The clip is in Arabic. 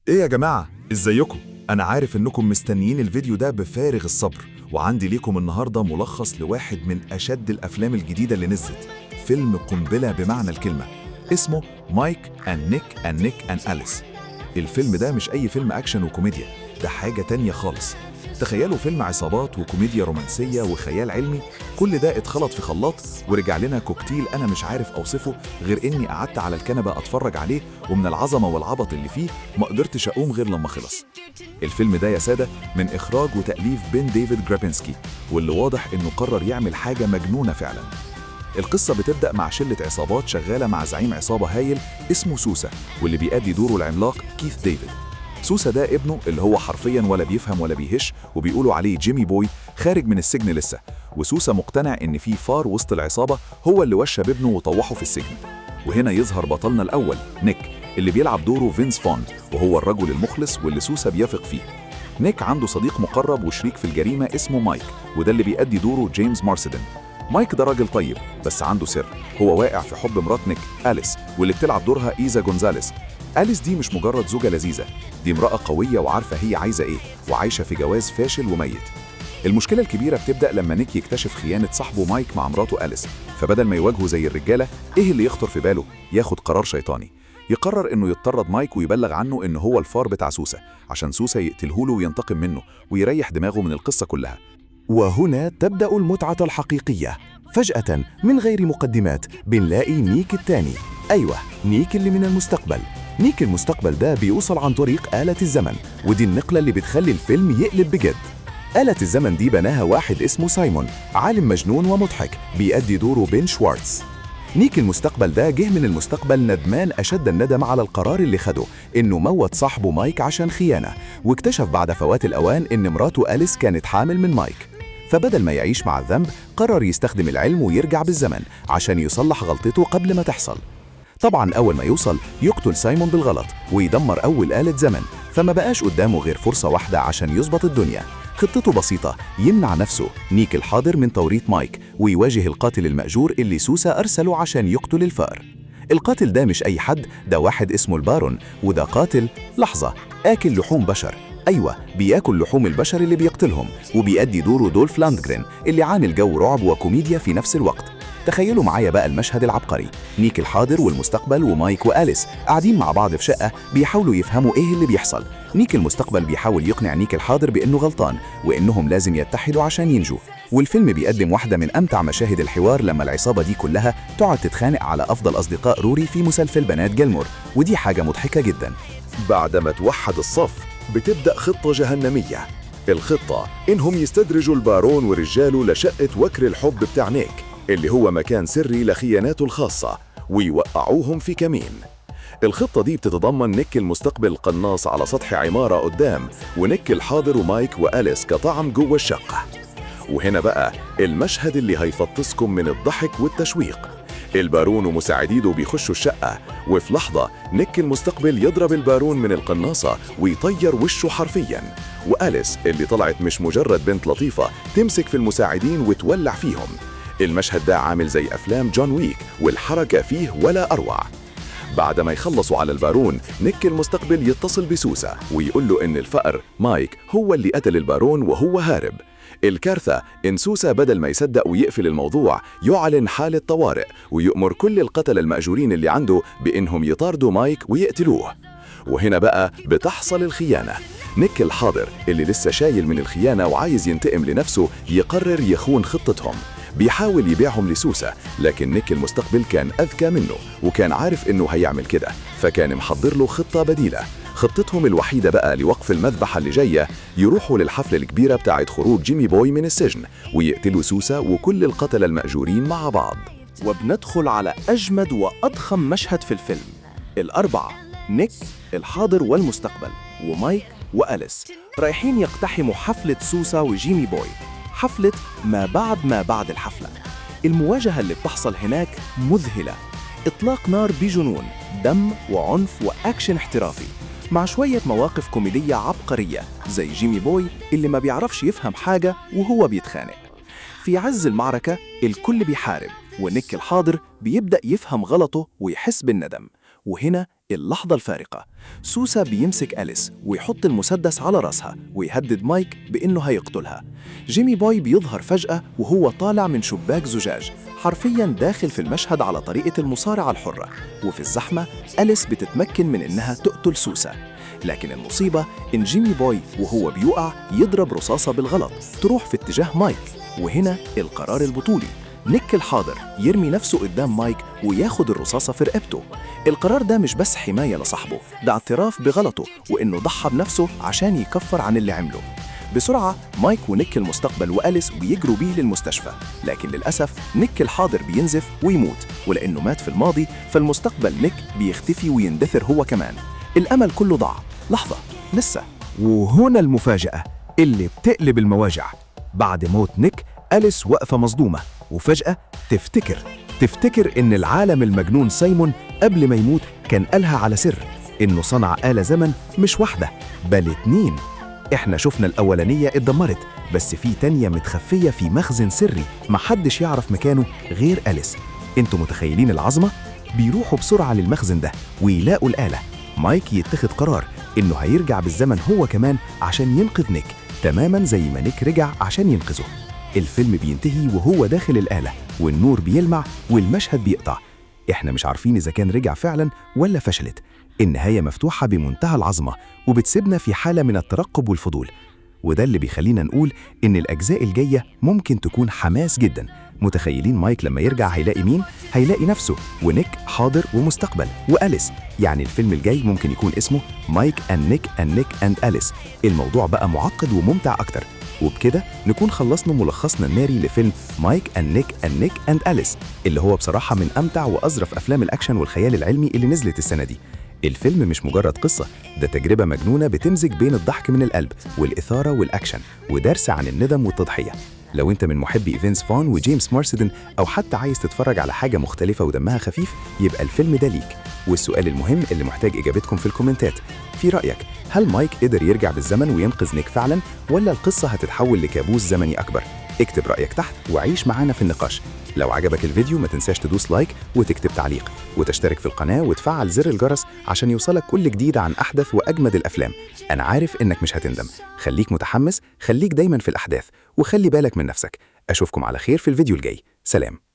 ايه يا جماعة، ازيكم؟ انا عارف انكم مستنيين الفيديو ده بفارغ الصبر، وعندي ليكم النهاردة ملخص لواحد من اشد الافلام الجديدة اللي نزلت. فيلم قنبلة بمعنى الكلمة، اسمه مايك اند نيك اند أليس. الفيلم ده مش اي فيلم اكشن وكوميديا، ده حاجة تانية خالص. تخيلوا فيلم عصابات وكوميديا رومانسية وخيال علمي، كل ده اتخلط في خلاط ورجع لنا كوكتيل انا مش عارف اوصفه غير اني قعدت على الكنبة اتفرج عليه، ومن العظمة والعبط اللي فيه ما قدرتش اقوم غير لما خلص. الفيلم ده يا سادة من اخراج وتأليف بين ديفيد جرابينسكي، واللي واضح انه قرر يعمل حاجة مجنونة فعلا. القصة بتبدأ مع شلة عصابات شغالة مع زعيم عصابة هايل اسمه سوسة، واللي بيأدي دوره العملاق كيث ديفيد. سوسة ده ابنه اللي هو حرفيا ولا بيفهم ولا بيهش، وبيقولوا عليه جيمي بوي، خارج من السجن لسه. وسوسة مقتنع ان في فار وسط العصابة هو اللي وشى بابنه وطوحه في السجن. وهنا يظهر بطلنا الاول نيك، اللي بيلعب دوره فينس فوند، وهو الرجل المخلص واللي سوسة بيثق فيه. نيك عنده صديق مقرب وشريك في الجريمة اسمه مايك، وده اللي بيأدي دوره جيمس مارسدن. مايك ده راجل طيب بس عنده سر، هو واقع في حب مرات نيك أليس، واللي بتلعب دورها إيزا جونزاليس. أليس دي مش مجرد زوجة لذيذة، دي امرأة قوية وعارفة هي عايزة إيه، وعايشة في جواز فاشل وميت. المشكلة الكبيرة بتبدأ لما نيك يكتشف خيانة صاحبه مايك مع مراته أليس، فبدل ما يواجهه زي الرجالة، إيه اللي يخطر في باله؟ ياخد قرار شيطاني، يقرر إنه يطرد مايك ويبلغ عنه إنه هو الفار بتاع سوسة، عشان سوسة يقتلهوله وينتقم منه ويريح دماغه من القصة كلها. وهنا تبدأ المتعة الحقيقية. فجأة من غير مقدمات بنلاقي نيك التاني، أيوة نيك اللي من المستقبل. نيك المستقبل ده بيوصل عن طريق آلة الزمن، ودي النقلة اللي بتخلي الفيلم يقلب بجد. آلة الزمن دي بناها واحد اسمه سايمون، عالم مجنون ومضحك بيأدي دوره بين شوارتز. نيك المستقبل ده جه من المستقبل ندمان أشد الندم على القرار اللي خده، إنه موت صاحبه مايك عشان خيانة، واكتشف بعد فوات الأوان إن مراته أليس كانت حامل من مايك. فبدل ما يعيش مع الذنب قرر يستخدم العلم ويرجع بالزمن عشان يصلح غلطته قبل ما تحصل. طبعا أول ما يوصل يقتل سايمون بالغلط ويدمر أول آلة زمن، فما بقاش قدامه غير فرصة واحدة عشان يظبط الدنيا. خطته بسيطة، يمنع نفسه نيك الحاضر من توريط مايك، ويواجه القاتل المأجور اللي سوسة أرسله عشان يقتل الفار. القاتل ده مش أي حد، ده واحد اسمه البارون، وده قاتل لحظة آكل لحوم بشر. أيوة بياكل لحوم البشر اللي بيقتلهم، وبيأدي دوره دولف لاندجرين اللي عامل جو رعب وكوميديا في نفس الوقت. تخيلوا معايا بقى المشهد العبقري، نيك الحاضر والمستقبل ومايك وأليس قاعدين مع بعض في شقة بيحاولوا يفهموا ايه اللي بيحصل. نيك المستقبل بيحاول يقنع نيك الحاضر بأنه غلطان وإنهم لازم يتحدوا عشان ينجوا. والفيلم بيقدم واحدة من أمتع مشاهد الحوار لما العصابة دي كلها تقعد تتخانق على أفضل أصدقاء روري في مسلسل بنات جيلمور، ودي حاجة مضحكة جدا. بعدما توحد الصف بتبدأ خطة جهنمية. الخطة إنهم يستدرجوا البارون ورجاله لشقة وكر الحب بتاع نيك، اللي هو مكان سري لخياناته الخاصة، ويوقعوهم في كمين. الخطة دي بتتضمن نيك المستقبل قناص على سطح عمارة قدام، ونيك الحاضر ومايك وأليس كطعم جوه الشقة. وهنا بقى المشهد اللي هيفطسكم من الضحك والتشويق. البارون ومساعدينه بيخشوا الشقة، وفي لحظة نيك المستقبل يضرب البارون من القناصة ويطير وشه حرفياً، وأليس اللي طلعت مش مجرد بنت لطيفة تمسك في المساعدين وتولع فيهم. المشهد ده عامل زي أفلام جون ويك، والحركة فيه ولا أروع. بعد ما يخلصوا على البارون، نيك المستقبل يتصل بسوسة ويقول له إن الفأر مايك هو اللي قتل البارون وهو هارب. الكارثة إن سوسة بدل ما يصدق ويقفل الموضوع يعلن حالة طوارئ، ويؤمر كل القتلة المأجورين اللي عنده بإنهم يطاردوا مايك ويقتلوه. وهنا بقى بتحصل الخيانة. نيك الحاضر اللي لسه شايل من الخيانة وعايز ينتقم لنفسه يقرر يخون خطتهم، بيحاول يبيعهم لسوسة، لكن نيك المستقبل كان أذكى منه وكان عارف إنه هيعمل كده، فكان محضر له خطة بديلة. خطتهم الوحيدة بقى لوقف المذبحة اللي جاية، يروحوا للحفلة الكبيرة بتاعة خروج جيمي بوي من السجن ويقتلوا سوسة وكل القتلة المأجورين مع بعض. وبندخل على أجمد وأضخم مشهد في الفيلم. الأربعة نيك الحاضر والمستقبل ومايك وأليس رايحين يقتحموا حفلة سوسة وجيمي بوي، حفلة ما بعد الحفلة. المواجهة اللي بتحصل هناك مذهلة، إطلاق نار بجنون، دم وعنف وأكشن احترافي، مع شوية مواقف كوميدية عبقرية زي جيمي بوي اللي ما بيعرفش يفهم حاجة وهو بيتخانق. في عز المعركة الكل بيحارب، ونيك الحاضر بيبدأ يفهم غلطه ويحس بالندم، وهنا اللحظة الفارقة. سوسة بيمسك أليس ويحط المسدس على راسها ويهدد مايك بإنه هيقتلها. جيمي بوي بيظهر فجأة وهو طالع من شباك زجاج، حرفياً داخل في المشهد على طريقة المصارعة الحرة، وفي الزحمة أليس بتتمكن من إنها تقتل سوسة. لكن المصيبة إن جيمي بوي وهو بيقع يضرب رصاصة بالغلط تروح في اتجاه مايك، وهنا القرار البطولي. نيك الحاضر يرمي نفسه قدام مايك وياخد الرصاصة في رقبته. القرار ده مش بس حماية لصاحبه، ده اعتراف بغلطه وإنه ضحى بنفسه عشان يكفر عن اللي عمله. بسرعة مايك ونيك المستقبل وأليس بيجروا بيه للمستشفى، لكن للأسف نيك الحاضر بينزف ويموت، ولأنه مات في الماضي فالمستقبل نيك بيختفي ويندثر هو كمان. الأمل كله ضاع. لحظة، لسه. وهنا المفاجأة اللي بتقلب المواجع. بعد موت نيك أليس واقفة مصدومة، وفجأة تفتكر إن العالم المجنون سايمون قبل ما يموت كان قالها على سر إنه صنع آلة زمن مش واحدة بل 2. إحنا شفنا الأولانية اتدمرت، بس في تانية متخفية في مخزن سري محدش يعرف مكانه غير أليس. انتوا متخيلين العظمة؟ بيروحوا بسرعة للمخزن ده ويلاقوا الآلة. مايك يتخذ قرار إنه هيرجع بالزمن هو كمان عشان ينقذ نيك، تماماً زي ما نيك رجع عشان ينقذه. الفيلم بينتهي وهو داخل الآلة والنور بيلمع والمشهد بيقطع. إحنا مش عارفين إذا كان رجع فعلاً ولا فشلت. النهاية مفتوحة بمنتهى العظمة وبتسيبنا في حالة من الترقب والفضول، وده اللي بيخلينا نقول إن الأجزاء الجاية ممكن تكون حماس جداً. متخيلين مايك لما يرجع هيلاقي مين؟ هيلاقي نفسه ونيك حاضر ومستقبل وأليس. يعني الفيلم الجاي ممكن يكون اسمه مايك أند نيك أند أليس. الموضوع بقى معقد وممتع أكتر. وبكده نكون خلصنا ملخصنا الناري لفيلم مايك أند نيك أند أليس، اللي هو بصراحة من أمتع وأظرف أفلام الأكشن والخيال العلمي اللي نزلت السنة دي. الفيلم مش مجرد قصة، ده تجربة مجنونة بتمزج بين الضحك من القلب والإثارة والأكشن ودرس عن الندم والتضحية. لو انت من محبي فينس فون وجيمس مارسدن، أو حتى عايز تتفرج على حاجة مختلفة ودمها خفيف، يبقى الفيلم ده ليك. والسؤال المهم اللي محتاج إجابتكم في الكومنتات، في رأيك هل مايك قدر يرجع بالزمن وينقذ نيك فعلا، ولا القصة هتتحول لكابوس زمني أكبر؟ اكتب رأيك تحت وعيش معانا في النقاش. لو عجبك الفيديو ما تنساش تدوس لايك وتكتب تعليق وتشترك في القناة وتفعل زر الجرس عشان يوصلك كل جديد عن أحدث وأجمد الأفلام. أنا عارف إنك مش هتندم. خليك متحمس، خليك دايما في الأحداث، وخلي بالك من نفسك. أشوفكم على خير في الفيديو الجاي. سلام.